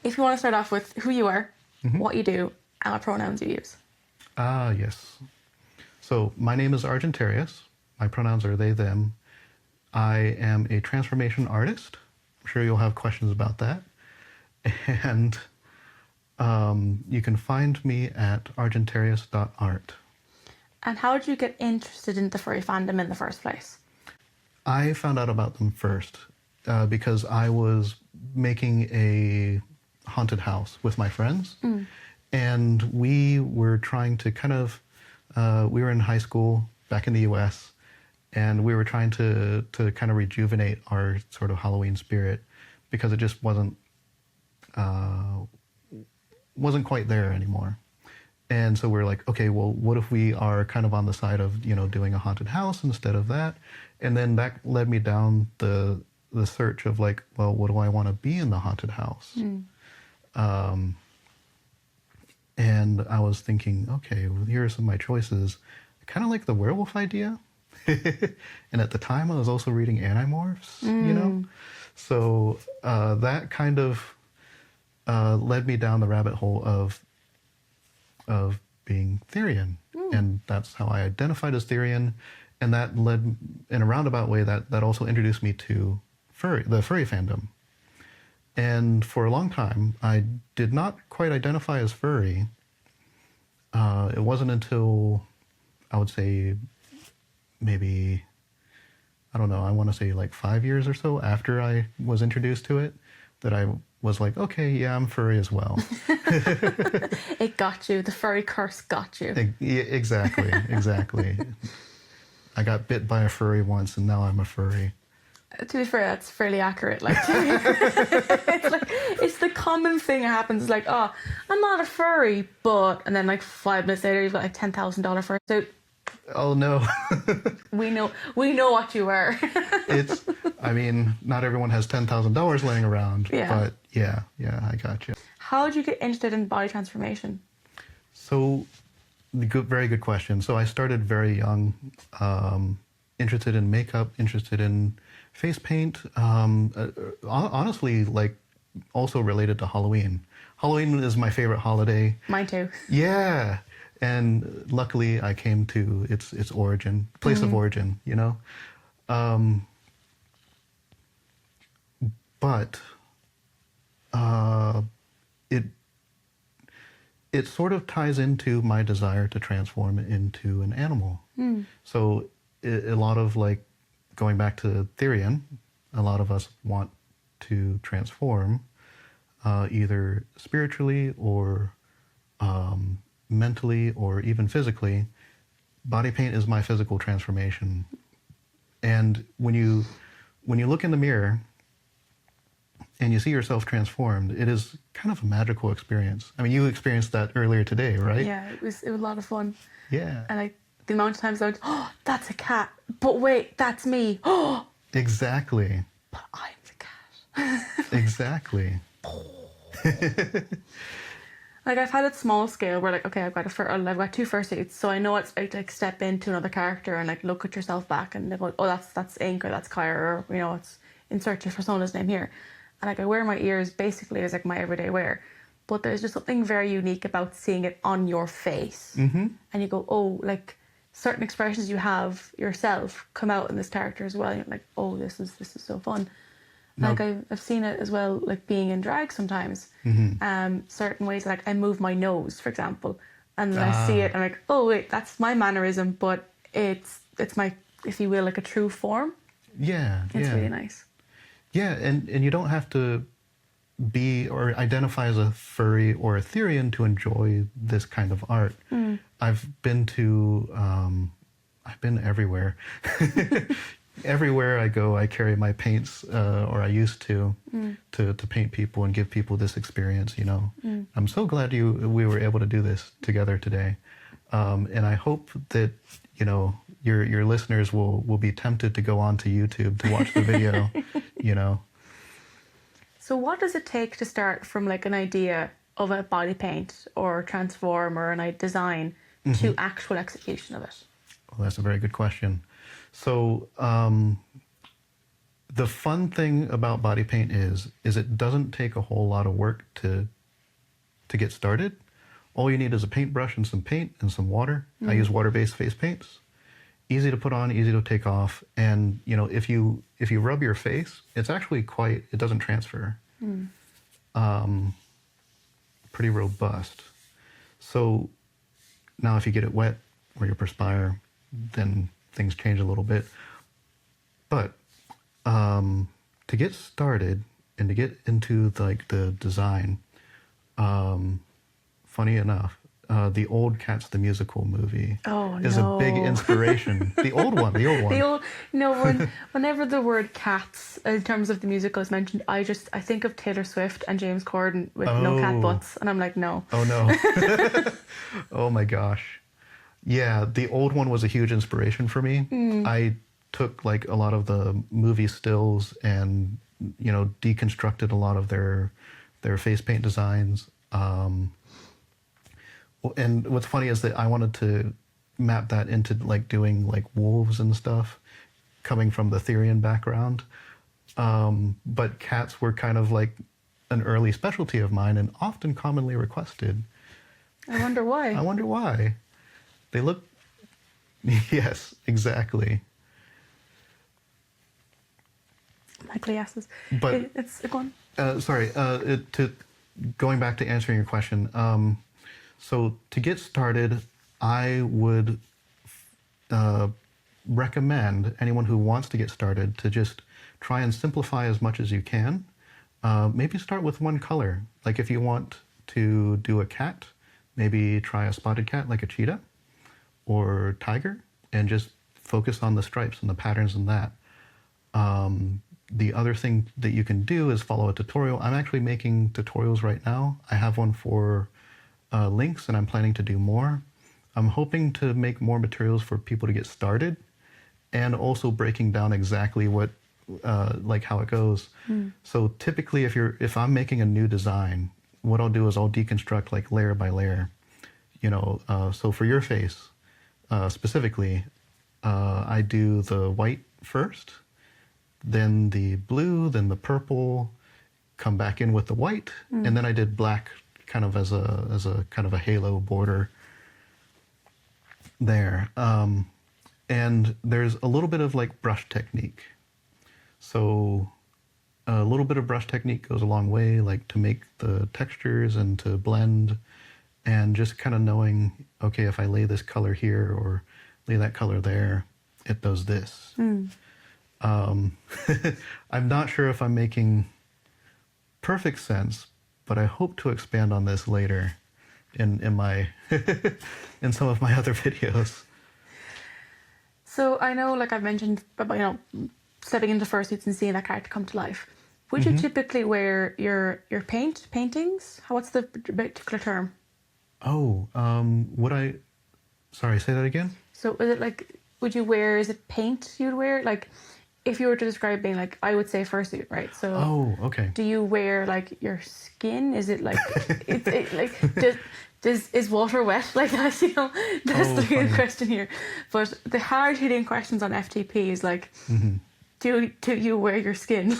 if you want to start off with who you are, what you do, and what pronouns you use. Yes. So my name is Argentarius. My pronouns are they, them. I am a transformation artist. I'm sure you'll have questions about that. And you can find me at argentarius.art. And how did you get interested in the furry fandom in the first place? I found out about them first because I was making a haunted house with my friends. And we were trying to kind of, we were in high school back in the US, and we were trying to kind of rejuvenate our sort of Halloween spirit because it just wasn't quite there anymore. And so we're like, okay, well, what if we are kind of on the side of, doing a haunted house instead of that? And then that led me down the search of like, well, what do I want to be in the haunted house? And I was thinking, okay, well, here are some of my choices. I kind of like the werewolf idea. And at the time, I was also reading Animorphs, So that kind of led me down the rabbit hole of being Therian. And that's how I identified as Therian. And that led, in a roundabout way, that also introduced me to the furry fandom. And for a long time, I did not quite identify as furry. It wasn't until, I would say, maybe, I don't know, I want to say like 5 years or so after I was introduced to it, that I was like, okay, yeah, I'm furry as well. It got you. The furry curse got you. Exactly. I got bit by a furry once, and now I'm a furry. To be fair, that's fairly accurate. Like, it's the common thing that happens. Like, oh, I'm not a furry, but, and then like 5 minutes later, you've got like $10,000 fursuit. Oh no. We know what you are. Not everyone has $10,000 laying around, but yeah, I got you. How did you get interested in body transformation? So, very good question. So I started very young, interested in makeup, interested in face paint, honestly, like also related to Halloween. Halloween is my favorite holiday. Mine too. Yeah. And luckily I came to its origin, place of origin, But it sort of ties into my desire to transform into an animal. So a lot of like, going back to Therian, a lot of us want to transform either spiritually or mentally or even physically. Body paint is my physical transformation. And when you look in the mirror and you see yourself transformed, it is kind of a magical experience. I mean, you experienced that earlier today, right? Yeah, it was a lot of fun. Yeah. And like the amount of times I went, oh, that's a cat. But wait, that's me. Oh. Exactly. But I'm the cat. Exactly. Like I've had it small scale where like, okay, I've got 2 fursuits, so I know it's like step into another character and like look at yourself back and go, oh, that's Ink or that's Kyra, or it's insert your persona's name here. And like I wear my ears basically as like my everyday wear, but there's just something very unique about seeing it on your face. And you go, oh, like certain expressions you have yourself come out in this character as well. And you're like, oh, this is so fun. No. Like I've seen it as well, like being in drag sometimes. Certain ways, like I move my nose, for example, and then I see it, and I'm like, oh wait, that's my mannerism, but it's my, if you will, like a true form. Yeah, it's really nice. Yeah, and you don't have to be or identify as a furry or a Therian to enjoy this kind of art. I've been everywhere. Everywhere I go, I carry my paints, or I used to paint people and give people this experience, I'm so glad we were able to do this together today. And I hope that, your listeners will be tempted to go onto YouTube to watch the video, So what does it take to start from like an idea of a body paint or transform or a design to actual execution of it? Well, that's a very good question. So The fun thing about body paint is it doesn't take a whole lot of work to get started. All you need is a paintbrush and some paint and some water. I use water-based face paints. Easy to put on, easy to take off, and you know, if you rub your face, it's actually it doesn't transfer. Pretty robust. So now if you get it wet or you perspire, then things change a little bit. But to get started and to get into the design, funny enough, the old Cats the Musical movie is a big inspiration. The old one. Whenever the word cats in terms of the musical is mentioned, I think of Taylor Swift and James Corden with no cat butts, and I'm like, no. Oh no. Oh my gosh. Yeah, the old one was a huge inspiration for me. I took like a lot of the movie stills and, you know, deconstructed a lot of their face paint designs. And what's funny is that I wanted to map that into like doing like wolves and stuff, coming from the Therian background. But cats were kind of like an early specialty of mine and often commonly requested. I wonder why. I wonder why. They look... Yes, exactly. Likely asses. But it's go on. Sorry, going back to answering your question. So to get started, I would recommend anyone who wants to get started to just try and simplify as much as you can. Maybe start with one color. Like if you want to do a cat, maybe try a spotted cat like a cheetah or tiger and just focus on the stripes and the patterns in that. The other thing that you can do is follow a tutorial. I'm actually making tutorials right now. I have one for links and I'm planning to do more. I'm hoping to make more materials for people to get started and also breaking down exactly what, like how it goes. So typically if I'm making a new design, what I'll do is I'll deconstruct like layer by layer, you know, so for your face specifically, I do the white first, then the blue, then the purple, come back in with the white, and then I did black kind of as a kind of a halo border there. And there's a little bit of like brush technique. So a little bit of brush technique goes a long way, like to make the textures and to blend and just kind of knowing, okay, if I lay this color here or lay that color there, it does this. I'm not sure if I'm making perfect sense, but I hope to expand on this later in my in some of my other videos. So I know, like I've mentioned, about, you know, stepping into fursuits and seeing that character come to life. Would you typically wear your paintings? What's the particular term? Oh, would I? Sorry, say that again. So is it like, would you wear? Is it paint you'd wear? Like, if you were to describe being like, I would say fursuit, right? So. Oh, okay. Do you wear like your skin? Is it like, is water wet? Like that's, you know, that's the real question here. But the hard hitting questions on FTP is like, do you wear your skin?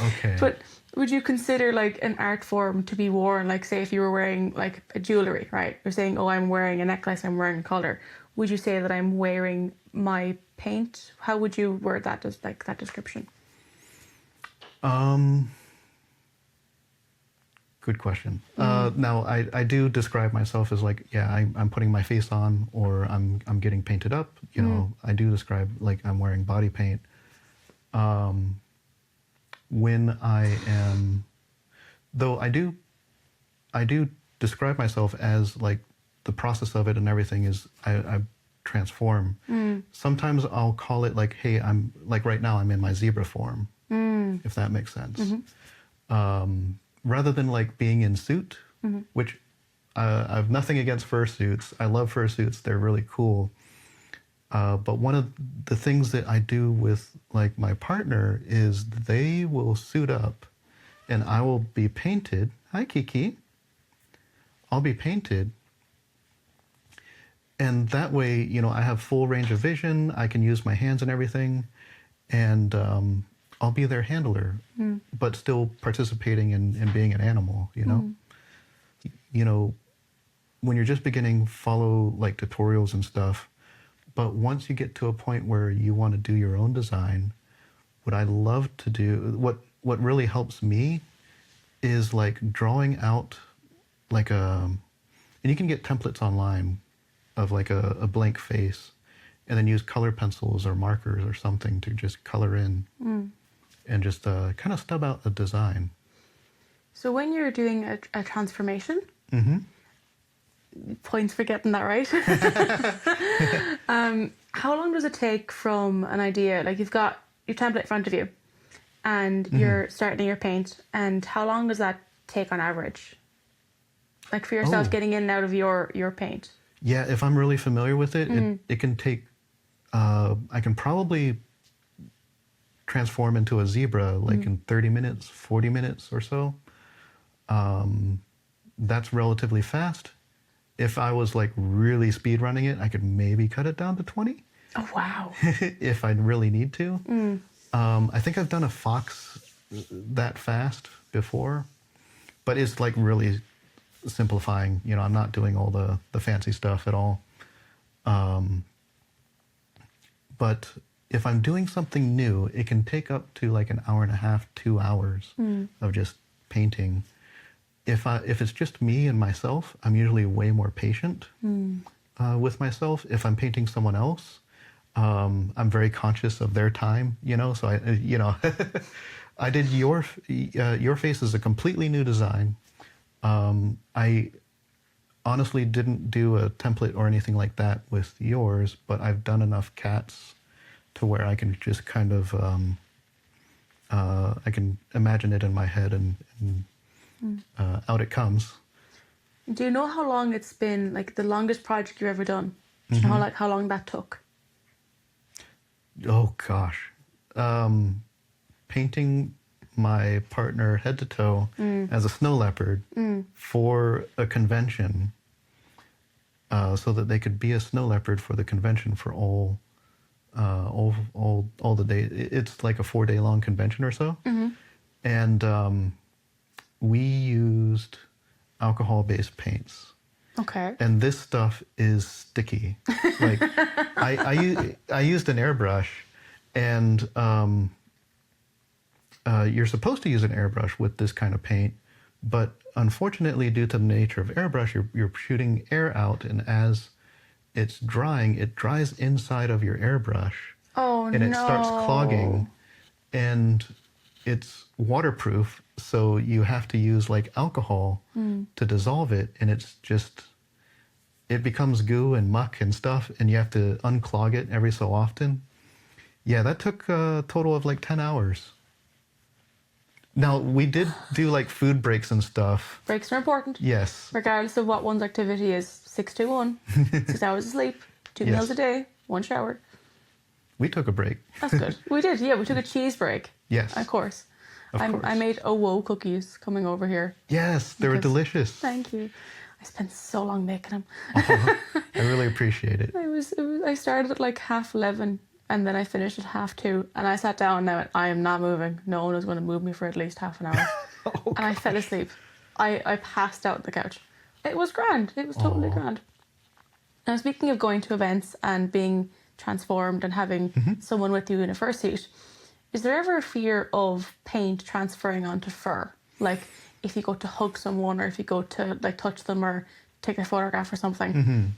Okay. But would you consider like an art form to be worn? Like say if you were wearing like a jewelry, right? You're saying, oh, I'm wearing a necklace, I'm wearing a collar. Would you say that I'm wearing my paint? How would you word that, as like that description? Good question. Now I do describe myself as like, yeah, I'm putting my face on or I'm getting painted up. You know, I do describe like I'm wearing body paint. When I am, though I do describe myself as like the process of it and everything is I transform. Sometimes I'll call it like, hey, I'm like right now I'm in my zebra form, if that makes sense. Rather than like being in suit, which I have nothing against fursuits. I love fursuits. They're really cool. But one of the things that I do with like my partner is they will suit up and I will be painted. Hi, Kiki. I'll be painted. And that way, you know, I have full range of vision. I can use my hands and everything. and I'll be their handler, but still participating in being an animal, you know? You know, when you're just beginning, follow like tutorials and stuff, but once you get to a point where you want to do your own design, what I love to do, what really helps me is like drawing out like and you can get templates online of like a blank face, and then use color pencils or markers or something to just color in and just kind of stub out a design. So when you're doing a transformation, points for getting that right. How long does it take from an idea? Like you've got your template in front of you and you're starting your paint, and how long does that take on average? Like for yourself, getting in and out of your paint? Yeah, if I'm really familiar with it, it can take, I can probably transform into a zebra like in 30 minutes, 40 minutes or so. That's relatively fast. If I was like really speed running it, I could maybe cut it down to 20. Oh, wow. If I really need to. I think I've done a fox that fast before, but it's like really simplifying. You know, I'm not doing all the fancy stuff at all. But if I'm doing something new, it can take up to like an hour and a half, 2 hours of just painting. If it's just me and myself, I'm usually way more patient with myself. If I'm painting someone else, I'm very conscious of their time, you know. So I did your face is a completely new design. I honestly didn't do a template or anything like that with yours, but I've done enough cats to where I can just kind of I can imagine it in my head and out it comes. Do you know how long it's been, like the longest project you've ever done? Do you know how long that took? Oh gosh, painting my partner head to toe as a snow leopard for a convention, so that they could be a snow leopard for the convention for all the day. It's like a 4-day long convention or so, and we used alcohol-based paints. Okay. And this stuff is sticky. Like I used an airbrush, and you're supposed to use an airbrush with this kind of paint, but unfortunately, due to the nature of airbrush, you're shooting air out, and as it's drying, it dries inside of your airbrush. Oh, and it starts clogging, and it's waterproof, so you have to use like alcohol to dissolve it, and it becomes goo and muck and stuff, and you have to unclog it every so often. Yeah, that took a total of like 10 hours. Now, we did do like food breaks and stuff. Breaks are important. Yes. Regardless of what one's activity is. 6-2-1. 6 hours of sleep, 2 meals a day, 1 shower. We took a break. That's good. We did, yeah. We took a cheese break. Yes. Of course. Of course. I made whoa cookies coming over here. Yes, they were delicious. Thank you. I spent so long making them. Oh, I really appreciate it. I started at like 11:30, and then I finished at 2:30, and I sat down and I went, I am not moving. No one is going to move me for at least half an hour. And I fell asleep. I passed out on the couch. It was grand. It was totally grand. Now, speaking of going to events and being transformed and having someone with you in a fursuit, is there ever a fear of paint transferring onto fur? Like if you go to hug someone, or if you go to like touch them or take a photograph or something?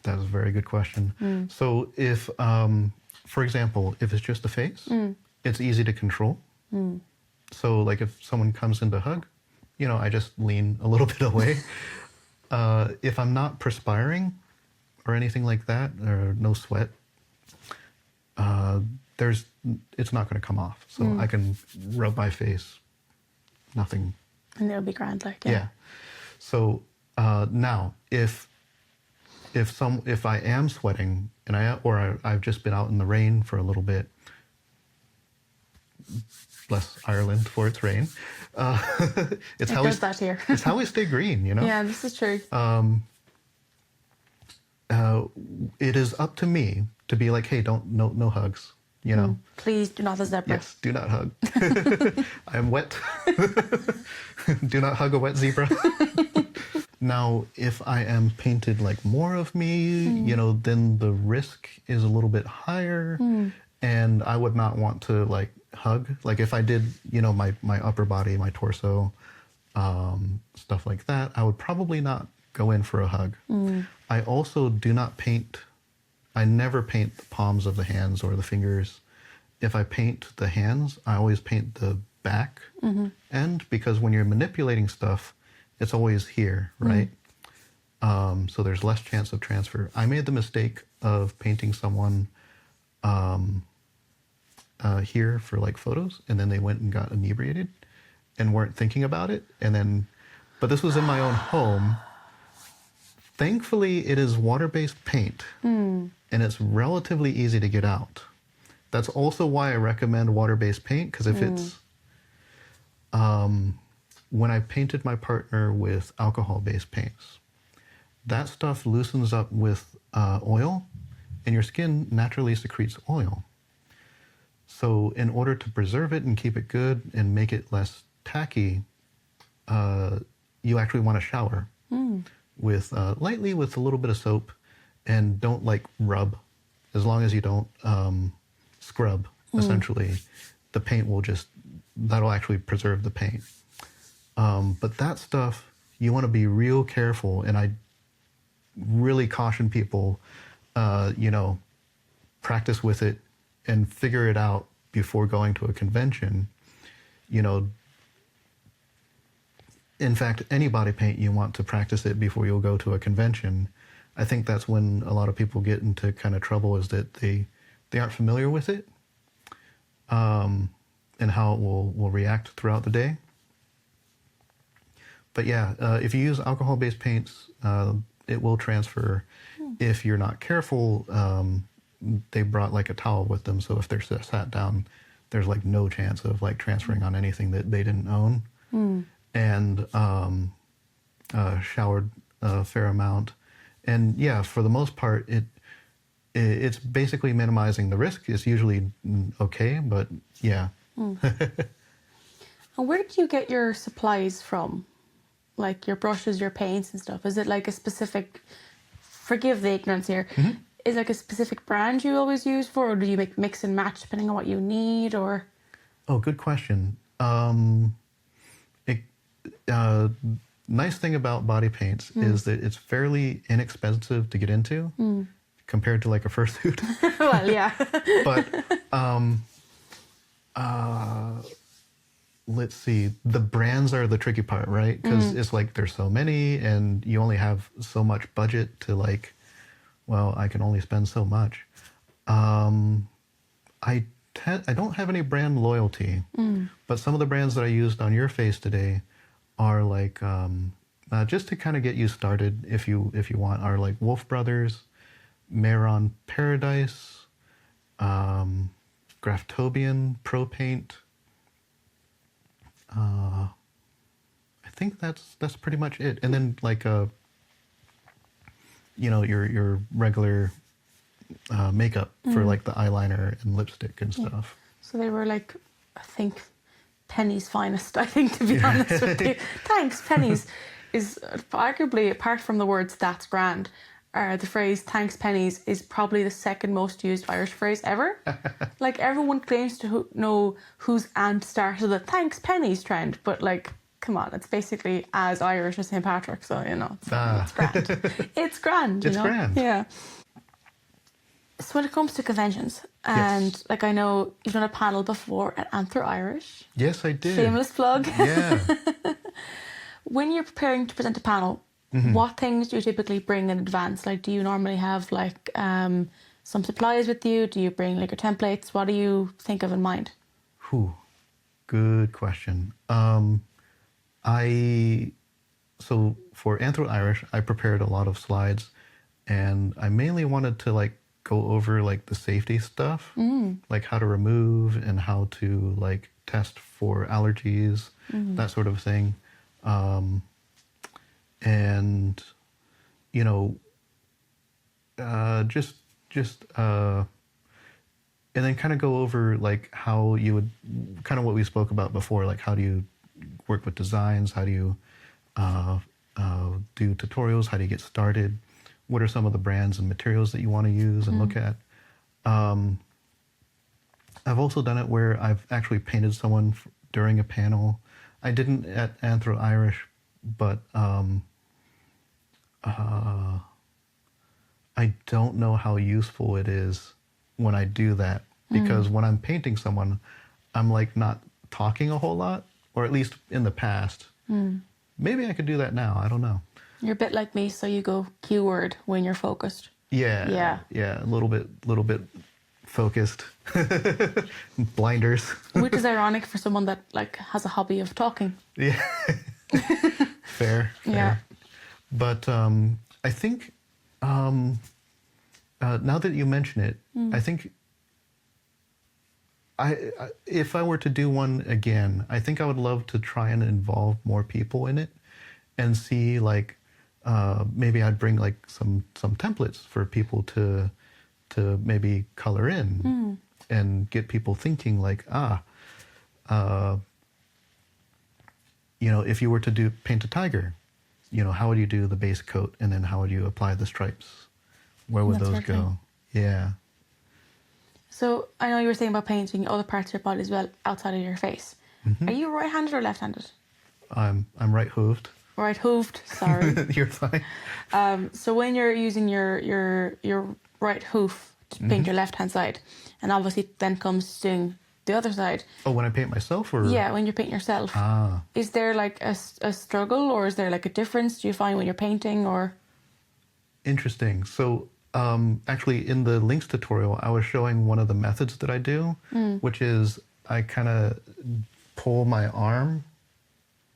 That was a very good question. So if, for example, if it's just a face, it's easy to control. So like if someone comes in to hug, you know, I just lean a little bit away. If I'm not perspiring or anything like that, or no sweat, it's not going to come off. So I can rub my face, nothing. And it'll be grand, like, Yeah. So now, if I am sweating and I've just been out in the rain for a little bit, bless Ireland for its rain. It does that here. It's how we stay green, you know? Yeah, this is true. It is up to me to be like, hey, no hugs. you know. Please do not the zebra. Yes, do not hug. I am wet. Do not hug a wet zebra. Now, if I am painted like more of me, you know, then the risk is a little bit higher, and I would not want to like hug. Like if I did, you know, my upper body, my torso, stuff like that, I would probably not go in for a hug. I also do not paint. I never paint the palms of the hands or the fingers. If I paint the hands, I always paint the back end, because when you're manipulating stuff, it's always here, right? So there's less chance of transfer. I made the mistake of painting someone here for like photos, and then they went and got inebriated and weren't thinking about it. And then, but this was in my own home. Thankfully, it is water-based paint, and it's relatively easy to get out. That's also why I recommend water-based paint, because if it's, when I painted my partner with alcohol-based paints, that stuff loosens up with oil, and your skin naturally secretes oil. So in order to preserve it and keep it good and make it less tacky, you actually want to shower with lightly with a little bit of soap, and don't like rub. As long as you don't scrub, essentially, the paint will just, that'll actually preserve the paint. But that stuff, you want to be real careful, and I really caution people, you know, practice with it and figure it out before going to a convention. You know, in fact, any body paint, you want to practice it before you'll go to a convention. I think that's when a lot of people get into kind of trouble, is that they aren't familiar with it, and how it will react throughout the day. But yeah, if you use alcohol-based paints, it will transfer. If you're not careful, they brought like a towel with them, so if they're sat down, there's like no chance of like transferring on anything that they didn't own. And showered a fair amount. And yeah, for the most part, it's basically minimizing the risk. It's usually okay, but yeah. And where did you get your supplies from? Like your brushes, your paints and stuff? Is it like a specific, forgive the ignorance here, is like a specific brand you always use for, or do you mix and match depending on what you need, or? Oh, good question. Nice thing about body paints is that it's fairly inexpensive to get into compared to like a fursuit. Well, yeah. But let's see, the brands are the tricky part, right? Because it's like there's so many, and you only have so much budget to like, well, I can only spend so much. I don't have any brand loyalty, but some of the brands that I used on your face today are like, just to kind of get you started, if you want, are like Wolf Brothers, Maron Paradise, Graftobian, Pro Paint. I think that's pretty much it. And then like you know, your regular makeup for like the eyeliner and lipstick and stuff. So they were like, I think, Penny's finest, I think, to be honest with you. Thanks, Penny's is arguably, apart from the words "that's grand," the phrase "thanks, Penny's" is probably the second most used Irish phrase ever. Like everyone claims to know whose aunt started the "thanks, Penny's" trend, but like, come on, it's basically as Irish as St. Patrick, so you know, it's grand. It's grand, you know? Grand. Yeah. So when it comes to conventions, and like I know you've done a panel before at Anther Irish. Yes, I did. Shameless plug. Yeah. When you're preparing to present a panel, what things do you typically bring in advance? Like, do you normally have like some supplies with you? Do you bring like your templates? What do you think of in mind? Good question. So for Anther Irish, I prepared a lot of slides, and I mainly wanted to like go over like the safety stuff, like how to remove and how to like test for allergies, that sort of thing. And you know, just and then kind of go over like how you would, kind of what we spoke about before, like how do you work with designs, how do you do tutorials, how do you get started, what are some of the brands and materials that you want to use and look at. I've also done it where I've actually painted someone during a panel. I didn't at Anthro Irish, but I don't know how useful it is when I do that, because when I'm painting someone, I'm like not talking a whole lot, or at least in the past. Maybe I could do that now. I don't know. You're a bit like me, so you go keyword when you're focused. Yeah. A little bit focused. Blinders. Which is ironic for someone that like has a hobby of talking. Yeah. Fair. Yeah. But I think now that you mention it, I think if I were to do one again, I think I would love to try and involve more people in it and see like maybe I'd bring like some templates for people to maybe color in and get people thinking like, if you were to paint a tiger, how would you do the base coat, and then how would you apply the stripes? Where would those go? Yeah. So I know you were saying about painting other parts of your body as well outside of your face. Are you right-handed or left-handed? I'm right-hooved. Right-hooved, sorry. You're fine. So when you're using your right hoof to paint your left-hand side, and obviously then comes doing the other side. Oh, when I paint myself, or? Yeah, when you're painting yourself. Is there like a struggle, or is there like a difference do you find when you're painting, or? Interesting. So actually in the links tutorial, I was showing one of the methods that I do, which is I kind of pull my arm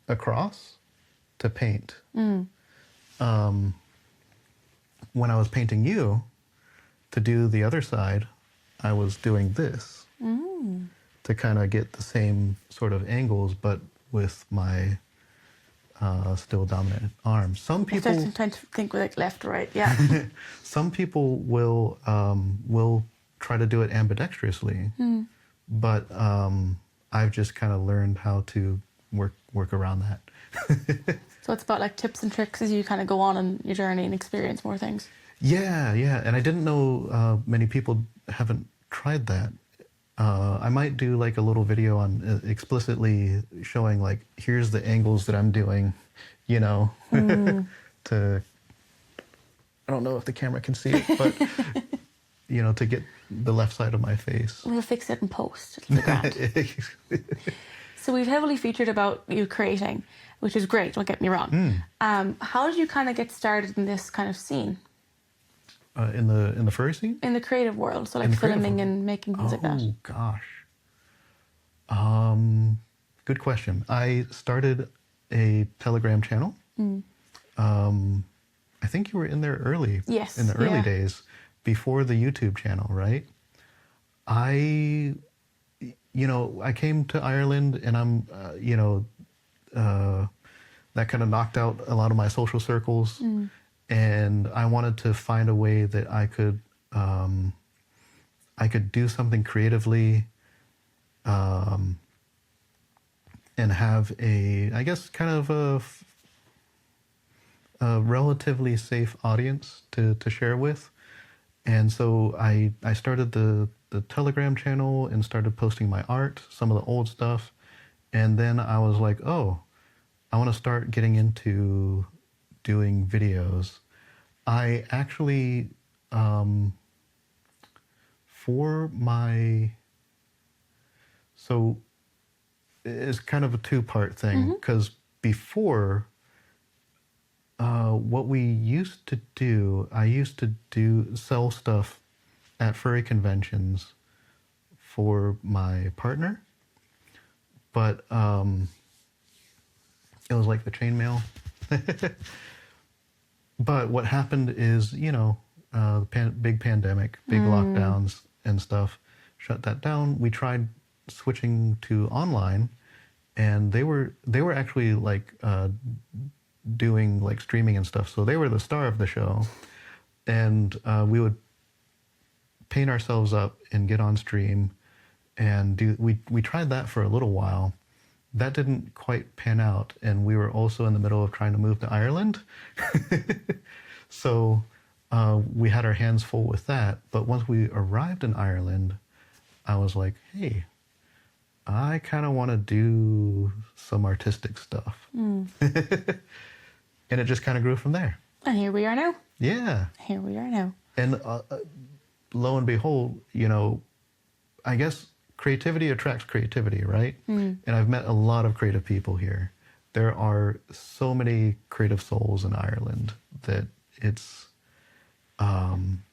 across to paint. When I was painting you, to do the other side, I was doing this to kind of get the same sort of angles, but with my still dominant arm. Some people... I'm trying to think like left or right, yeah. Some people will try to do it ambidextrously, but I've just kind of learned how to work around that. So it's about like tips and tricks as you kind of go on your journey and experience more things. Yeah. And I didn't know many people haven't tried that. I might do like a little video on explicitly showing like, here's the angles that I'm doing, to, I don't know if the camera can see it, but, to get the left side of my face. We'll fix it in post. It'll be grand. So we've heavily featured about you creating, which is great, don't get me wrong. How did you kind of get started in this kind of scene? In the furry scene? In the creative world, so like filming and making things like that. Oh gosh. Good question. I started a Telegram channel. I think you were in there early. Yes. In the early days, before the YouTube channel, right? I came to Ireland, and I'm, that kind of knocked out a lot of my social circles. And I wanted to find a way that I could do something creatively, and have I guess kind of a relatively safe audience to share with. And so I started the Telegram channel and started posting my art, some of the old stuff. And then I was like, oh, I want to start getting into doing videos. I actually, so it's kind of a two-part thing, because before, what we used to do, I used to sell stuff at furry conventions for my partner, but it was like the chainmail. But what happened is, big pandemic, big lockdowns and stuff, shut that down. We tried switching to online, and they were actually like doing like streaming and stuff. So they were the star of the show, and we would paint ourselves up and get on stream and do. We tried that for a little while. That didn't quite pan out, and we were also in the middle of trying to move to Ireland. So we had our hands full with that. But once we arrived in Ireland, I was like, hey, I kind of want to do some artistic stuff. And it just kind of grew from there. And here we are now. Yeah. Here we are now. And lo and behold, I guess creativity attracts creativity, right? And I've met a lot of creative people here. There are so many creative souls in Ireland that it's an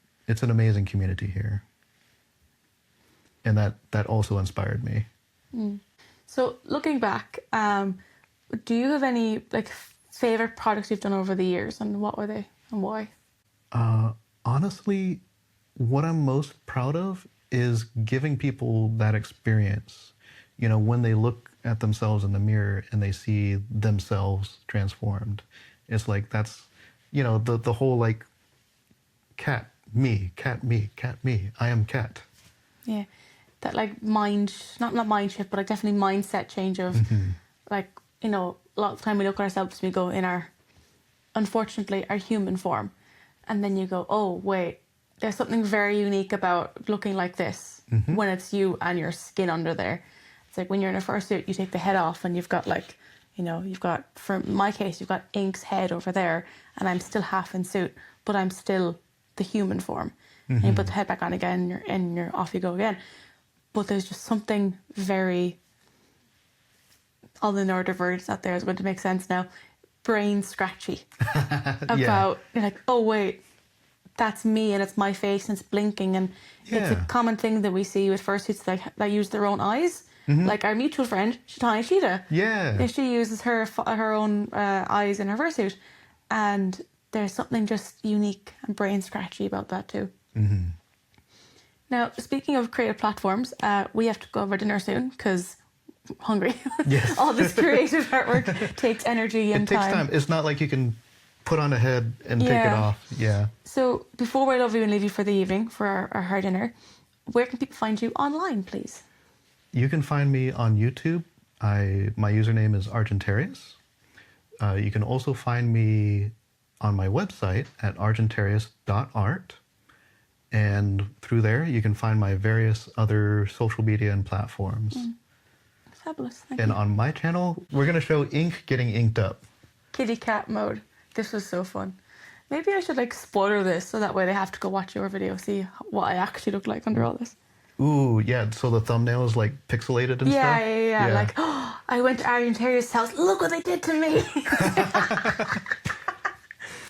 amazing community here. And that also inspired me. So looking back, do you have any favorite projects you've done over the years, and what were they and why? Honestly, what I'm most proud of is giving people that experience. When they look at themselves in the mirror and they see themselves transformed, it's like that's, the whole cat, me, cat, me, cat, me, I am cat. Yeah, that not mind shift, but definitely mindset change of a lot of the time we look at ourselves and we go in unfortunately our human form, and then you go, oh wait, there's something very unique about looking like this when it's you and your skin under there. It's like when you're in a fursuit, you take the head off and you've got you've got, for my case, you've got Ink's head over there, and I'm still half in suit, but I'm still the human form. And you put the head back on again, and you're off you go again. But there's just something very, all the neurodivergents out there is going to make sense now, brain scratchy about, you're like, oh wait, that's me and it's my face and it's blinking, and it's a common thing that we see with fursuits that use their own eyes. Like our mutual friend, Tiny Cheetah. Yeah. She uses her own eyes in her fursuit, and there's something just unique and brain scratchy about that too. Now, speaking of creative platforms, we have to go over dinner soon because hungry. Yes. All this creative artwork takes energy and time. It takes time. It's not like you can put on a head and take it off. Yeah. So before we love you and leave you for the evening for our dinner, where can people find you online, please? You can find me on YouTube. My username is Argentarius. You can also find me on my website at argentarius.art. And through there, you can find my various other social media and platforms. Fabulous. Thank and you. On my channel, we're going to show Ink getting inked up. Kitty cat mode. This was so fun. Maybe I should spoiler this so that way they have to go watch your video, see what I actually look like under all this. Ooh, yeah. So the thumbnail is pixelated and stuff? Yeah. Like, oh, I went to Argentarius' house. Look what they did to me.